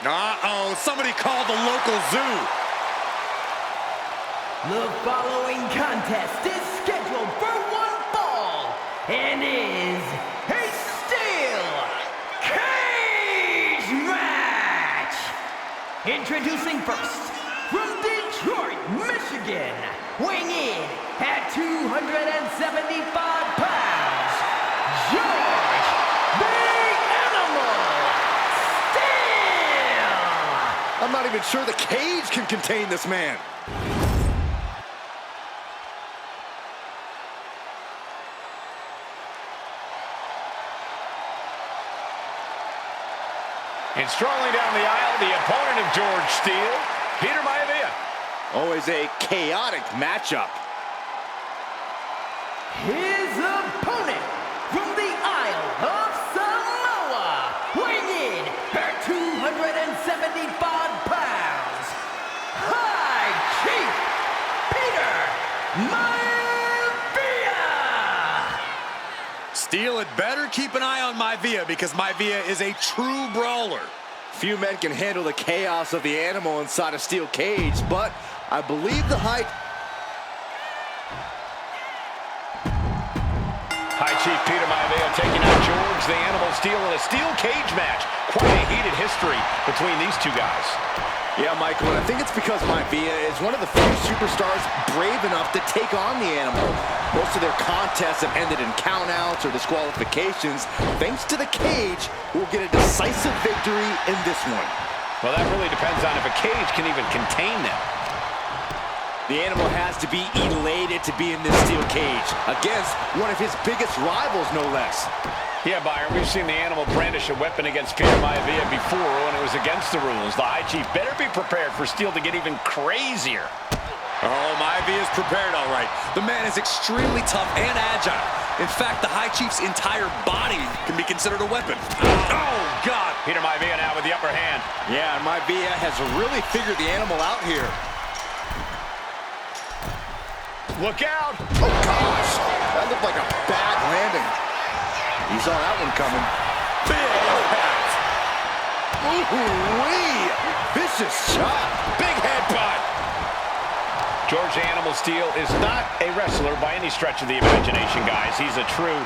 Uh-oh, somebody called the local zoo. The following contest is scheduled for one fall and is a steel cage match. Introducing first, from Detroit, Michigan, weighing in at 275 pounds, George The Animal Steele. I'm not even sure the cage can contain this man. And strolling down the aisle, the opponent of George Steele, Peter Maivia. Always a chaotic matchup. His opponent from the Isle of Samoa, weighing in at 275 pounds, High Chief Peter Maivia. Steele had better keep an eye on Maivia because Maivia is a true brawler. Few men can handle the chaos of the animal inside a steel cage, but I believe the High Chief Peter Maivia taking on George The Animal Steele in a steel cage match. Quite a heated history between these two guys. Yeah, Michael, and I think it's because Maivia is one of the few superstars brave enough to take on the animal. Most of their contests have ended in countouts or disqualifications. Thanks to the cage, we'll get a decisive victory in this one. Well, that really depends on if a cage can even contain them. The animal has to be elated to be in this steel cage against one of his biggest rivals, no less. Yeah, Byron, we've seen the animal brandish a weapon against Peter Maivia before when it was against the rules. The High Chief better be prepared for Steele to get even crazier. Oh, Maivia is prepared, all right. The man is extremely tough and agile. In fact, the High Chief's entire body can be considered a weapon. Oh, God. Peter Maivia now with the upper hand. Yeah, and Maivia has really figured the animal out here. Look out! Oh, gosh. That looked like a bad landing. He saw that one coming. Big impact. Ooh-wee. Vicious shot. Big headbutt. George The Animal Steele is not a wrestler by any stretch of the imagination, guys. He's a true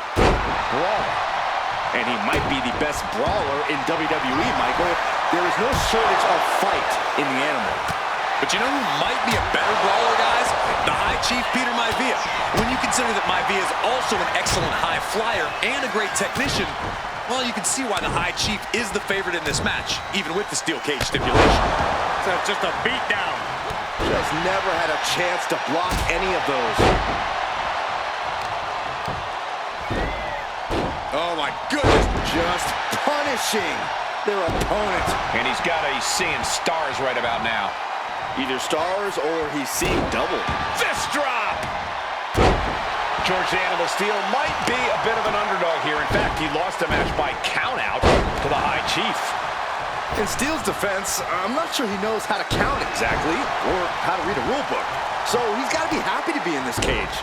brawler. And he might be the best brawler in WWE, Michael. There is no shortage of fight in the animal. But you know who might be a better brawler, guys? The High Chief Peter Maivia. When you consider that Maivia is also an excellent high flyer and a great technician, well, you can see why the High Chief is the favorite in this match, even with the steel cage stipulation. So just a beatdown. Just never had a chance to block any of those. Oh, my goodness. Just punishing their opponent. And he's got to be seeing stars right about now. Either stars or he's seeing double. Fist drop! George The Animal Steele might be a bit of an underdog here. In fact, he lost the match by countout to the High Chief. In Steele's defense, I'm not sure he knows how to count exactly or how to read a rule book. So he's got to be happy to be in this cage.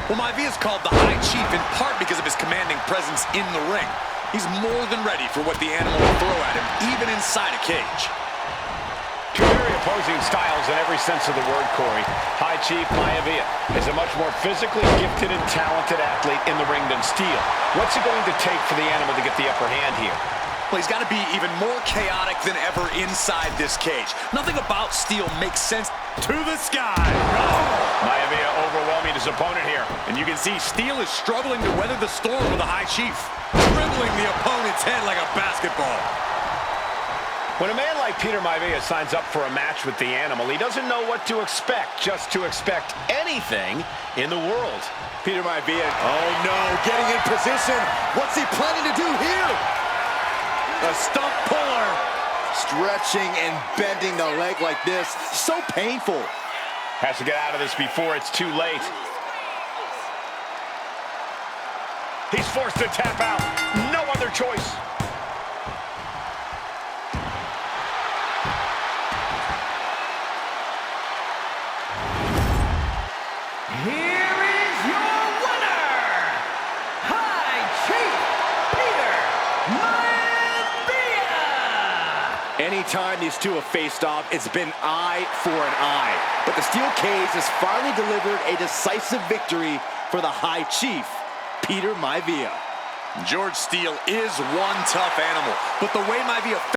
Well, Maivia is called the High Chief in part because of his commanding presence in the ring. He's more than ready for what the animal will throw at him, even inside a cage. Two very opposing styles in every sense of the word, Corey. High Chief Maivia is a much more physically gifted and talented athlete in the ring than Steele. What's it going to take for the animal to get the upper hand here? Well, he's got to be even more chaotic than ever inside this cage. Nothing about Steele makes sense. To the sky. Oh. Maivia overwhelming his opponent here. And you can see Steele is struggling to weather the storm with the High Chief, dribbling the opponent's head like a basketball. When a man like Peter Maivia signs up for a match with the animal, he doesn't know what to expect, just to expect anything in the world. Peter Maivia, oh no, getting in position. What's he planning to do here? A stump puller. Stretching and bending the leg like this, so painful. Has to get out of this before it's too late. He's forced to tap out. No other choice. Here is your winner, High Chief Peter Maivia. Anytime these two have faced off, it's been eye for an eye. But the steel cage has finally delivered a decisive victory for the High Chief, Peter Maivia. George Steele is one tough animal, but the way Maivia